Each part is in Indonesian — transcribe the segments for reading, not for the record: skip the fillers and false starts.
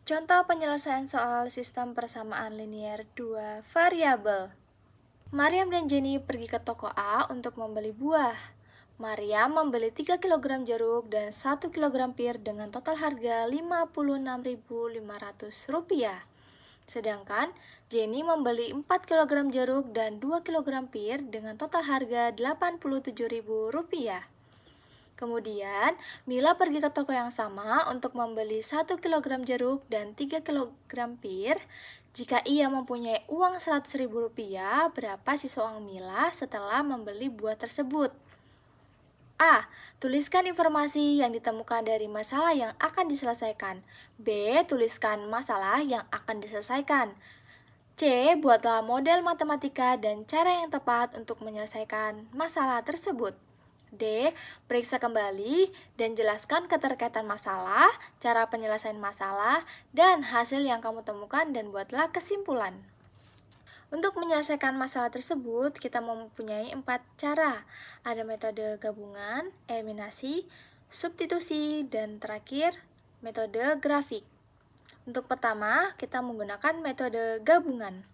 Contoh penyelesaian soal sistem persamaan linier 2 variabel. Mariam dan Jenny pergi ke toko A untuk membeli buah. Mariam membeli 3 kg jeruk dan 1 kg pir dengan total harga Rp56.500. Sedangkan Jenny membeli 4 kg jeruk dan 2 kg pir dengan total harga Rp87.000. Kemudian, Mila pergi ke toko yang sama untuk membeli 1 kg jeruk dan 3 kg pir. Jika ia mempunyai uang Rp100.000, berapa sisa uang Mila setelah membeli buah tersebut? A. Tuliskan informasi yang ditemukan dari masalah yang akan diselesaikan. B. Tuliskan masalah yang akan diselesaikan. C. Buatlah model matematika dan cara yang tepat untuk menyelesaikan masalah tersebut. D. Periksa kembali dan jelaskan keterkaitan masalah, cara penyelesaian masalah, dan hasil yang kamu temukan dan buatlah kesimpulan. Untuk menyelesaikan masalah tersebut, kita mempunyai 4 cara. Ada metode gabungan, eliminasi, substitusi, dan terakhir metode grafik. Untuk pertama, kita menggunakan metode gabungan.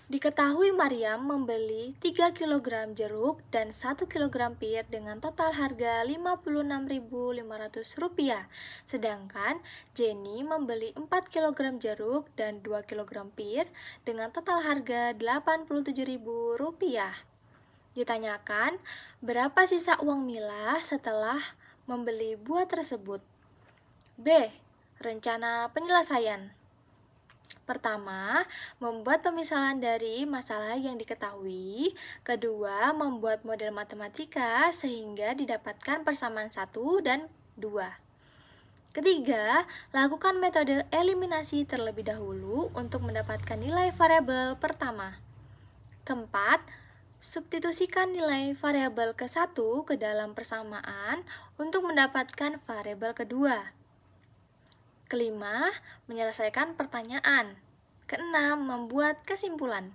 Diketahui Mariam membeli 3 kg jeruk dan 1 kg pir dengan total harga Rp56.500. Sedangkan Jenny membeli 4 kg jeruk dan 2 kg pir dengan total harga Rp87.000. Ditanyakan, berapa sisa uang Mila setelah membeli buah tersebut? B. Rencana penyelesaian. Pertama, membuat pemisahan dari masalah yang diketahui. Kedua, membuat model matematika sehingga didapatkan persamaan 1 dan 2. Ketiga, lakukan metode eliminasi terlebih dahulu untuk mendapatkan nilai variabel pertama. Keempat, substitusikan nilai variabel ke-1 ke dalam persamaan untuk mendapatkan variabel kedua. Kelima, menyelesaikan pertanyaan. Keenam, membuat kesimpulan.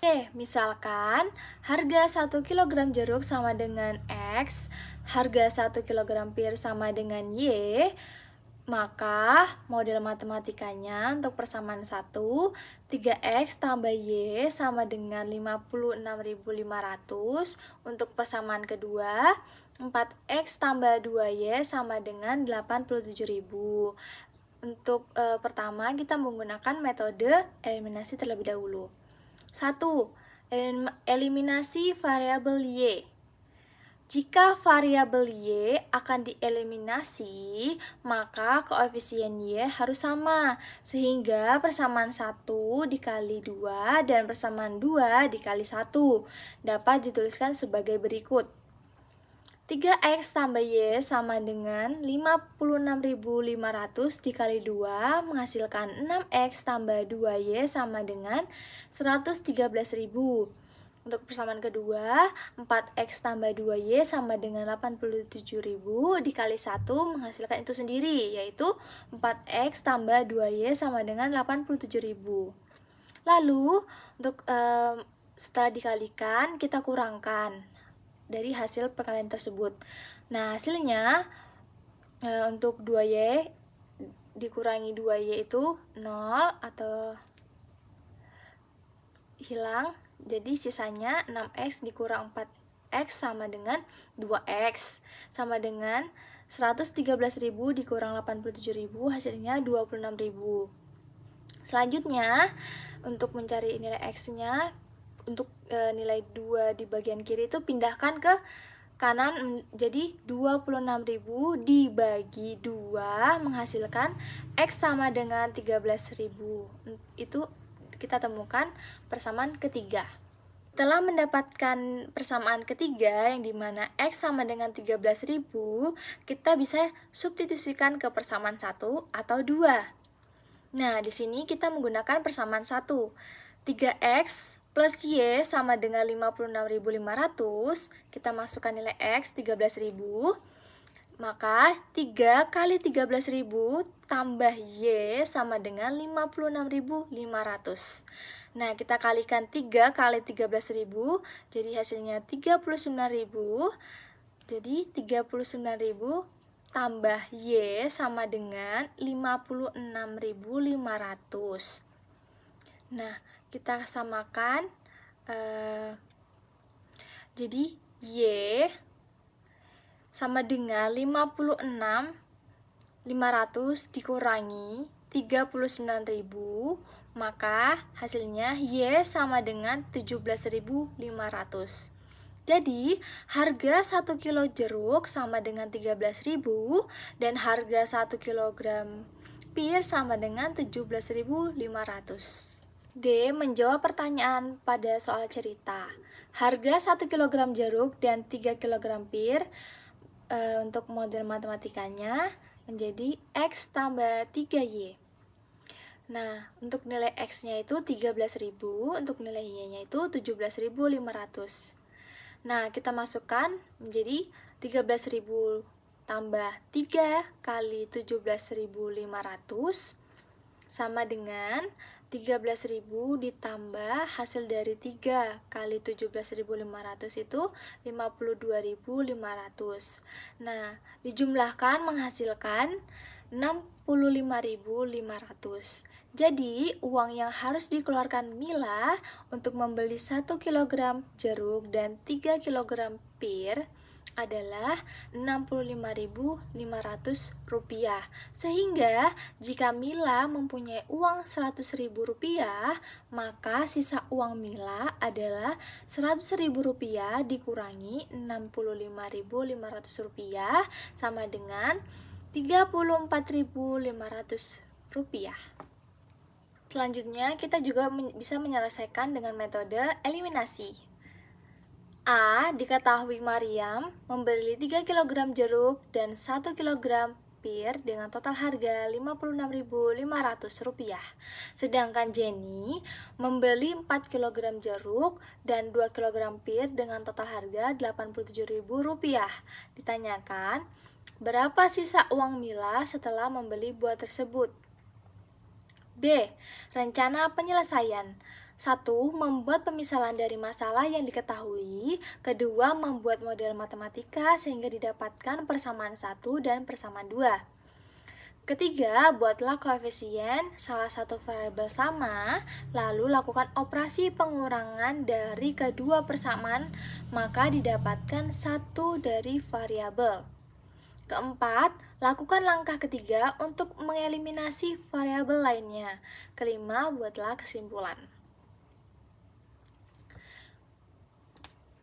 Oke, misalkan harga 1 kg jeruk sama dengan X, harga 1 kg pir sama dengan Y, maka model matematikanya untuk persamaan 1, 3X tambah Y sama dengan 56.500. Untuk persamaan kedua, 4X tambah 2Y sama dengan 87.000. Untuk pertama, kita menggunakan metode eliminasi terlebih dahulu. 1. Eliminasi variabel Y. Jika variabel Y akan dieliminasi, maka koefisien Y harus sama, sehingga persamaan 1 dikali 2 dan persamaan 2 dikali 1 dapat dituliskan sebagai berikut. 3X tambah Y sama dengan 56.500 dikali 2 menghasilkan 6X tambah 2Y sama dengan 113.000. Untuk persamaan kedua, 4X tambah 2Y sama dengan 87.000 dikali 1 menghasilkan itu sendiri, yaitu 4X tambah 2Y sama dengan 87.000. Lalu, untuk setelah dikalikan, kita kurangkan dari hasil perkalian tersebut. Nah, hasilnya untuk 2Y dikurangi 2Y itu 0 atau hilang. Jadi sisanya 6X dikurang 4X sama dengan 2X. Sama dengan 113.000 dikurang 87.000, hasilnya 26.000. Selanjutnya, untuk mencari nilai X-nya, untuk nilai 2 di bagian kiri itu pindahkan ke kanan, jadi 26.000 dibagi 2 menghasilkan X sama dengan 13.000. Itu kita temukan persamaan ketiga. Setelah mendapatkan persamaan ketiga yang dimana X sama dengan 13.000, kita bisa substitusikan ke persamaan 1 atau 2. Nah, di sini kita menggunakan persamaan 1. 3X plus Y sama dengan 56.500, kita masukkan nilai X 13.000, maka 3 kali 13.000 tambah Y sama dengan 56.500. Nah, kita kalikan 3 kali 13.000, jadi hasilnya 39.000, jadi 39.000 tambah Y sama dengan 56.500. Nah, kita samakan. Jadi Y sama dengan 56.500 dikurangi 39.000, maka hasilnya Y sama dengan 17.500. Jadi, harga 1 kilo jeruk sama dengan 13.000 dan harga 1 kilogram pir sama dengan 17.500. D. Menjawab pertanyaan pada soal cerita. Harga 1 kg jeruk dan 3 kg pir untuk model matematikanya menjadi X tambah 3Y. Nah, untuk nilai X-nya itu 13.000, untuk nilai Y-nya itu 17.500. Nah, kita masukkan menjadi 13.000 tambah 3 kali 17.500 sama dengan 13.000 ditambah hasil dari 3 kali 17.500 itu 52.500. Nah, dijumlahkan menghasilkan 65.500. Jadi, uang yang harus dikeluarkan Mila untuk membeli 1 kg jeruk dan 3 kg pir adalah Rp65.500. Sehingga jika Mila mempunyai uang Rp100.000, maka sisa uang Mila adalah Rp100.000 dikurangi Rp65.500 sama dengan Rp34.500. Selanjutnya, kita juga bisa menyelesaikan dengan metode eliminasi. A. Diketahui Mariam membeli 3 kg jeruk dan 1 kg pir dengan total harga Rp56.500. Sedangkan Jenny membeli 4 kg jeruk dan 2 kg pir dengan total harga Rp87.000. Ditanyakan, berapa sisa uang Mila setelah membeli buah tersebut? B. Rencana penyelesaian. 1. Membuat pemisalan dari masalah yang diketahui. Kedua, membuat model matematika sehingga didapatkan persamaan 1 dan persamaan 2. Ketiga, buatlah koefisien salah satu variabel sama, lalu lakukan operasi pengurangan dari kedua persamaan, maka didapatkan 1 dari variabel. Keempat, lakukan langkah ketiga untuk mengeliminasi variabel lainnya. Kelima, buatlah kesimpulan.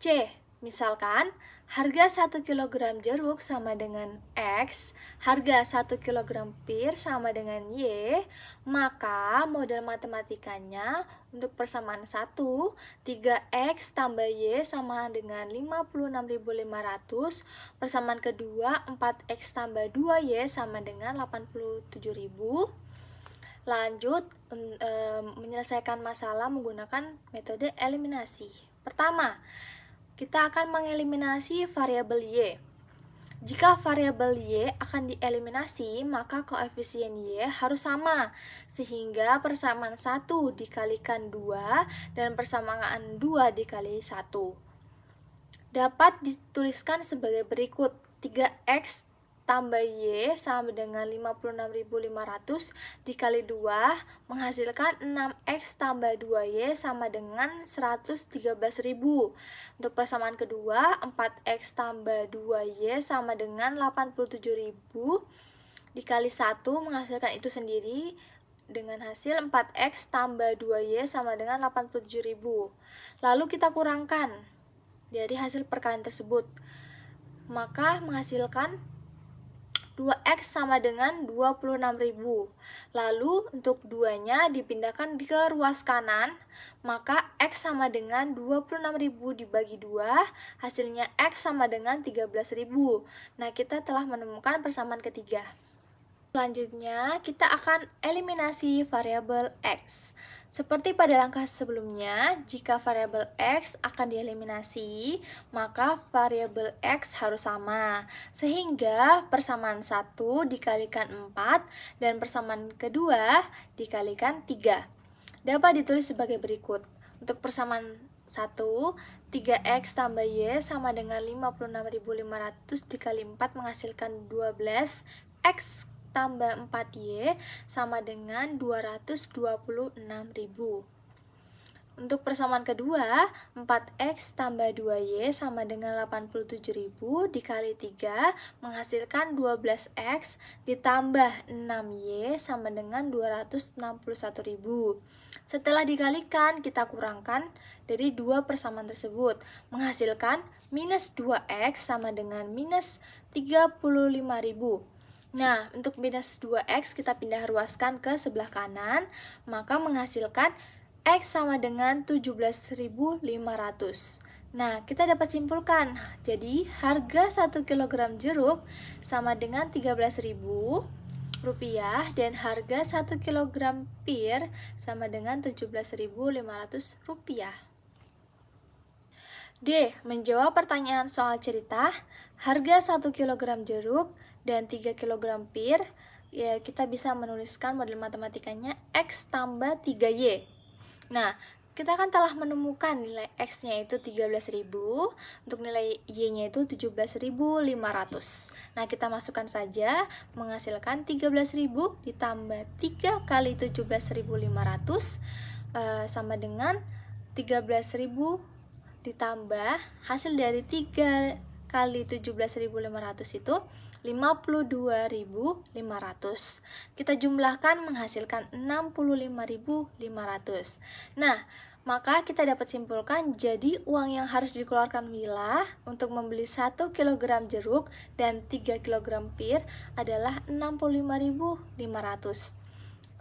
C. Misalkan, harga 1 kg jeruk sama dengan X, harga 1 kg pir sama dengan Y, maka model matematikanya untuk persamaan 1, 3X tambah Y sama dengan 56.500, persamaan kedua 4X tambah 2Y sama dengan 87.000. Lanjut, menyelesaikan masalah menggunakan metode eliminasi. Pertama, kita akan mengeliminasi variabel Y. Jika variabel Y akan dieliminasi, maka koefisien Y harus sama, sehingga persamaan 1 dikalikan 2 dan persamaan 2 dikali 1 dapat dituliskan sebagai berikut. 3X tambah Y sama dengan 56.500 dikali 2 menghasilkan 6X tambah 2Y sama dengan 113.000. Untuk persamaan kedua, 4X tambah 2Y sama dengan 87.000 dikali 1 menghasilkan itu sendiri dengan hasil 4X tambah 2Y sama dengan 87.000. Lalu kita kurangkan dari hasil perkalian tersebut, maka menghasilkan 2X sama dengan 26.000. Lalu untuk 2-nya dipindahkan ke ruas kanan, maka X sama dengan 26.000 dibagi 2, hasilnya X sama dengan 13.000. Nah, kita telah menemukan persamaan ketiga. Selanjutnya, kita akan eliminasi variabel X. Seperti pada langkah sebelumnya, jika variabel X akan dieliminasi, maka variabel X harus sama. Sehingga persamaan 1 dikalikan 4 dan persamaan kedua dikalikan 3. Dapat ditulis sebagai berikut. Untuk persamaan 1, 3X tambah Y sama dengan 56.500 dikali 4 menghasilkan 12X tambah 4Y sama dengan 226.000. Untuk persamaan kedua, 4X tambah 2Y sama dengan 87.000 dikali 3 menghasilkan 12X ditambah 6Y sama dengan 261.000. Setelah dikalikan, kita kurangkan dari dua persamaan tersebut, menghasilkan minus 2X sama dengan minus 35.000. Nah, untuk minus 2X kita pindah ruaskan ke sebelah kanan, maka menghasilkan X sama dengan 17.500. Nah, kita dapat simpulkan. Jadi, harga 1 kg jeruk sama dengan 13.000 rupiah dan harga 1 kg pir sama dengan 17.500 rupiah. D. Menjawab pertanyaan soal cerita, harga 1 kg jeruk dan 3 kg pir, ya kita bisa menuliskan model matematikanya X tambah 3Y. Nah, kita kan telah menemukan nilai X-nya itu 13.000, untuk nilai Y-nya itu 17.500. Nah, kita masukkan saja, menghasilkan 13.000 ditambah 3 kali 17.500 sama dengan 13.000 ditambah hasil dari 3 kali 17.500 itu 52.500. Kita jumlahkan menghasilkan 65.500. Nah, maka kita dapat simpulkan jadi uang yang harus dikeluarkan Mila untuk membeli 1 kg jeruk dan 3 kg pir adalah 65.500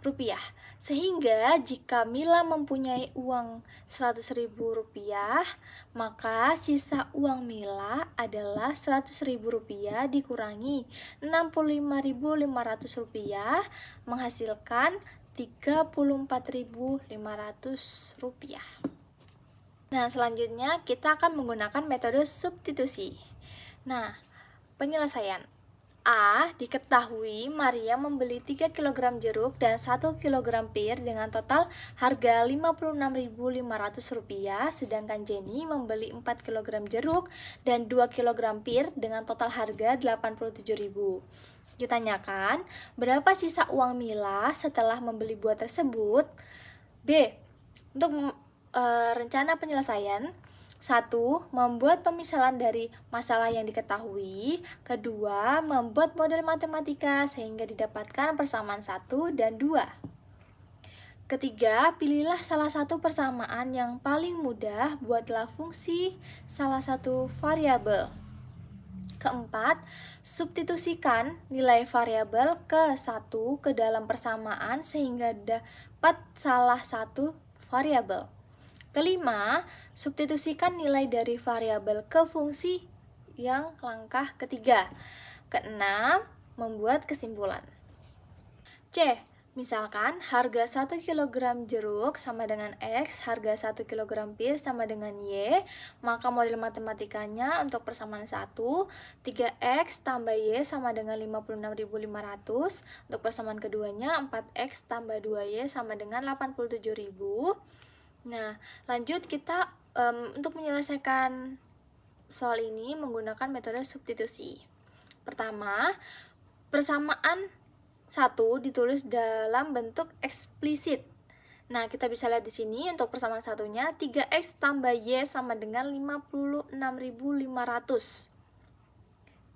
rupiah. Sehingga jika Mila mempunyai uang 100.000 rupiah, maka sisa uang Mila adalah 100.000 rupiah dikurangi 65.500 rupiah menghasilkan 34.500 rupiah. Nah, selanjutnya kita akan menggunakan metode substitusi. Nah, penyelesaian. A. Diketahui Maria membeli 3 kg jeruk dan 1 kg pir dengan total harga Rp56.500, sedangkan Jenny membeli 4 kg jeruk dan 2 kg pir dengan total harga Rp87.000. Ditanyakan, berapa sisa uang Mila setelah membeli buah tersebut? B. Untuk rencana penyelesaian, 1. Membuat pemisalan dari masalah yang diketahui. 2. Membuat model matematika sehingga didapatkan persamaan 1 dan 2. 3. Pilihlah salah satu persamaan yang paling mudah, buatlah fungsi salah satu variabel. 4. Substitusikan nilai variabel ke-1 ke dalam persamaan sehingga dapat salah satu variabel. 5. Substitusikan nilai dari variabel ke fungsi yang langkah ketiga. 6. Membuat kesimpulan. C. Misalkan harga 1 kg jeruk sama dengan X, harga 1 kg pir sama dengan Y, maka model matematikanya untuk persamaan 1, 3X tambah Y sama dengan 56.500, untuk persamaan keduanya 4X tambah 2Y sama dengan 87.000. Nah, lanjut kita untuk menyelesaikan soal ini menggunakan metode substitusi. Pertama, persamaan 1 ditulis dalam bentuk eksplisit. Nah, kita bisa lihat di sini untuk persamaan satunya 3X tambah Y sama dengan 56.500.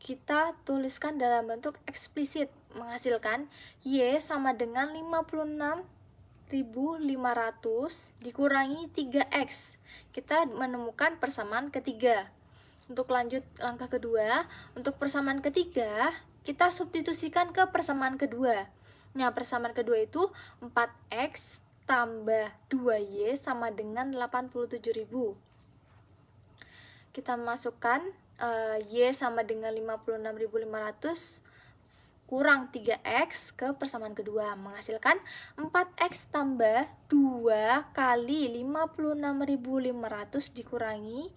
Kita tuliskan dalam bentuk eksplisit, menghasilkan Y sama dengan 56.500 dikurangi 3X. Kita menemukan persamaan ketiga. Untuk lanjut langkah kedua, untuk persamaan ketiga, kita substitusikan ke persamaan kedua. Nah, persamaan kedua itu 4X tambah 2Y sama dengan 87.000. Kita masukkan Y sama dengan 56.500 kurang 3X ke persamaan kedua, menghasilkan 4X tambah 2 kali 56.500 dikurangi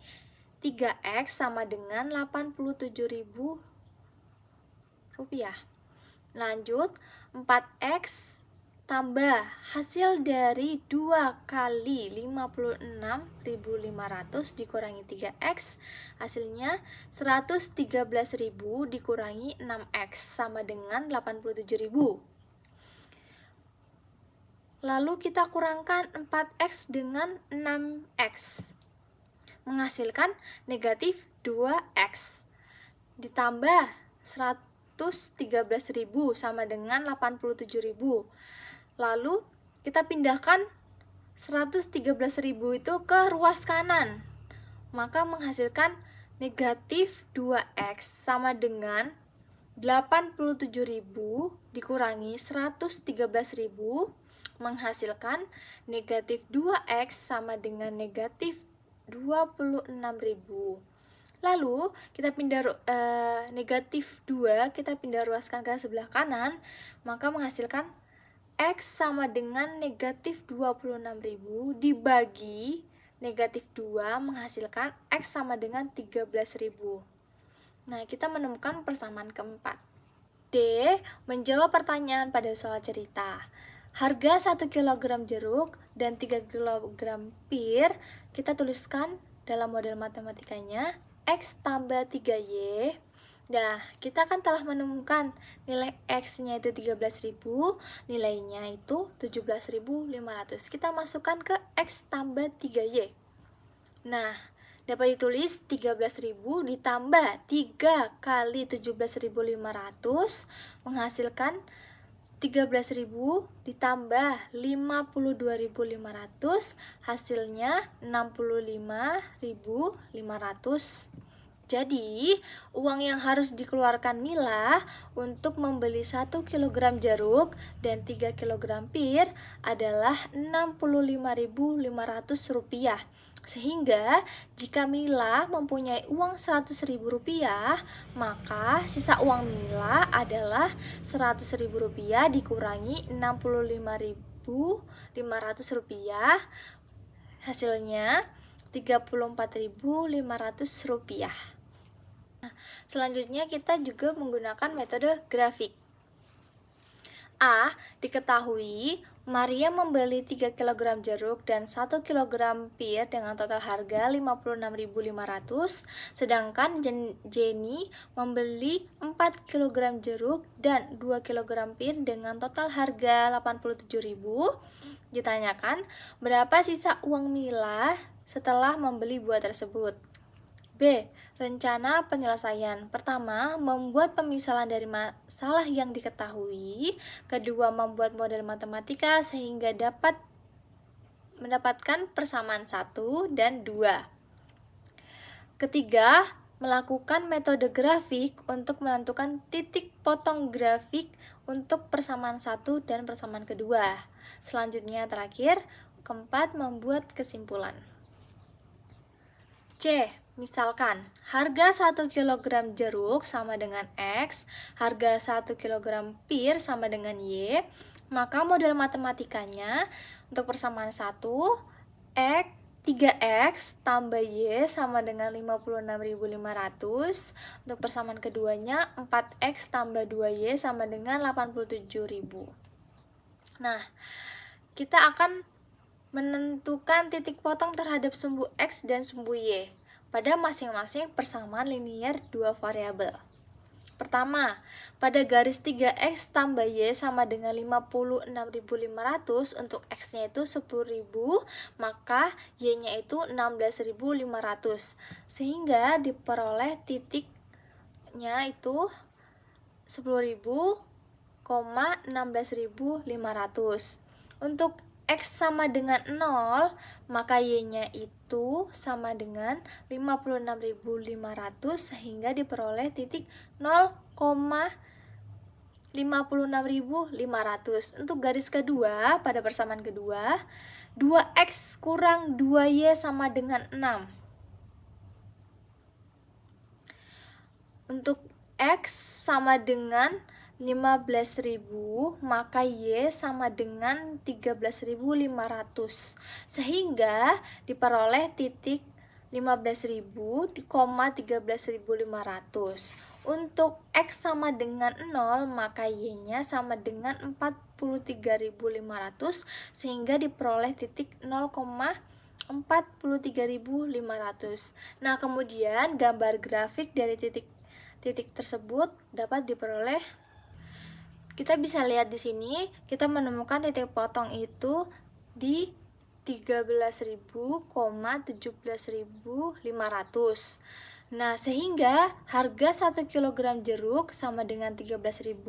3X sama dengan 87.000 rupiah. Lanjut, 4X tambah hasil dari 2 kali 56.500 dikurangi 3x, hasilnya 113.000 dikurangi 6x sama dengan 87.000. Lalu kita kurangkan 4x dengan 6x, menghasilkan negatif 2x. Ditambah 113.000 sama dengan 87.000. Lalu kita pindahkan 113.000 itu ke ruas kanan, maka menghasilkan negatif 2x sama dengan 87.000 dikurangi 113.000, menghasilkan negatif 2x sama dengan negatif 26.000. Lalu kita pindah negatif 2, kita pindah ruaskan ke sebelah kanan, maka menghasilkan x sama dengan negatif 26.000 dibagi negatif 2, menghasilkan x sama dengan 13.000. Nah, kita menemukan persamaan keempat. D. Menjawab pertanyaan pada soal cerita. Harga 1 kg jeruk dan 3 kg pir kita tuliskan dalam model matematikanya x tambah 3y. Nah, kita kan telah menemukan nilai x-nya itu 13.000, nilainya itu 17.500. Kita masukkan ke x tambah 3y. Nah, dapat ditulis 13.000 ditambah 3 kali 17.500 menghasilkan 13.000 ditambah 52.500, hasilnya 65.500. Jadi, uang yang harus dikeluarkan Mila untuk membeli 1 kg jeruk dan 3 kg pir adalah Rp65.500. Sehingga, jika Mila mempunyai uang Rp100.000, maka sisa uang Mila adalah Rp100.000 dikurangi Rp65.500. Hasilnya Rp34.500. Selanjutnya kita juga menggunakan metode grafik. A. Diketahui Maria membeli 3 kg jeruk dan 1 kg pir dengan total harga Rp56.500, sedangkan Jenny membeli 4 kg jeruk dan 2 kg pir dengan total harga Rp87.000. Ditanyakan, berapa sisa uang Mila setelah membeli buah tersebut? B. Rencana penyelesaian. Pertama, membuat pemisalan dari masalah yang diketahui. Kedua, membuat model matematika sehingga dapat mendapatkan persamaan 1 dan 2. Ketiga, melakukan metode grafik untuk menentukan titik potong grafik untuk persamaan 1 dan persamaan kedua. Selanjutnya, terakhir, keempat, membuat kesimpulan. C. Misalkan, harga 1 kg jeruk sama dengan X, harga 1 kg pir sama dengan Y, maka model matematikanya untuk persamaan 1, X 3X tambah Y sama dengan 56.500. Untuk persamaan keduanya, 4X tambah 2Y sama dengan 87.000. Nah, kita akan menentukan titik potong terhadap sumbu X dan sumbu Y pada masing-masing persamaan linier dua variabel. Pertama, pada garis 3X tambah Y sama dengan 56.500, untuk X-nya itu 10.000, maka Y-nya itu 16.500. Sehingga diperoleh titiknya itu 10.000, 16.500. Untuk X sama dengan 0, maka Y-nya itu sama dengan 56.500 sehingga diperoleh titik 0,56.500. Untuk garis kedua, pada persamaan kedua, 2X kurang 2Y sama dengan 6. Untuk X sama dengan 15.000, maka Y sama dengan 13.500, sehingga diperoleh titik 15.000, 13.500. Untuk X sama dengan 0, maka Y-nya sama dengan 43.500, sehingga diperoleh titik 0,43.500. Nah, kemudian gambar grafik dari titik tersebut dapat diperoleh. Kita bisa lihat di sini, kita menemukan titik potong itu di 13.000, 17.500. Nah, sehingga harga 1 kg jeruk sama dengan 13.000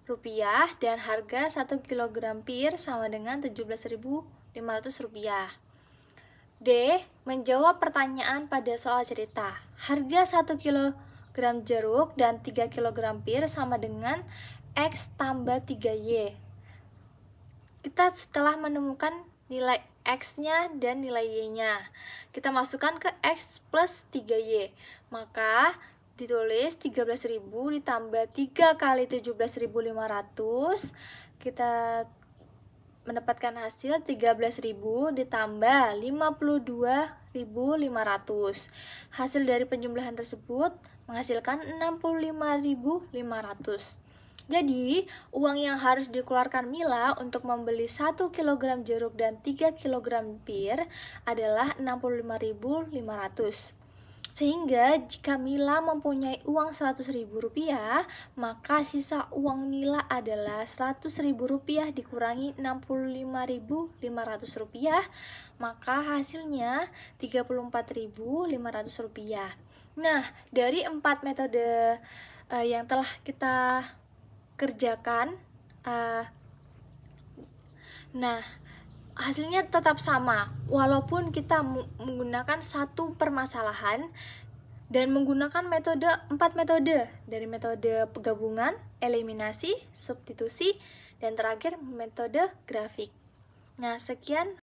rupiah dan harga 1 kg pir sama dengan 17.500 rupiah. D. Menjawab pertanyaan pada soal cerita. Harga 1 kg jeruk dan 3 kg pir sama dengan X tambah 3Y. Kita setelah menemukan nilai X-nya dan nilai Y-nya, kita masukkan ke X plus 3Y. Maka ditulis 13.000 ditambah 3 kali 17.500, kita mendapatkan hasil 13.000 ditambah 52.500. Hasil dari penjumlahan tersebut menghasilkan 65.500. Jadi, uang yang harus dikeluarkan Mila untuk membeli 1 kg jeruk dan 3 kg pir adalah 65.500. Sehingga jika Mila mempunyai uang 100.000 rupiah, maka sisa uang Mila adalah 100.000 rupiah dikurangi 65.500 rupiah, maka hasilnya 34.500 rupiah. Nah, dari 4 metode yang telah kita kerjakan, hasilnya tetap sama walaupun kita menggunakan satu permasalahan dan menggunakan 4 metode, dari metode penggabungan, eliminasi, substitusi, dan terakhir metode grafik. Nah, sekian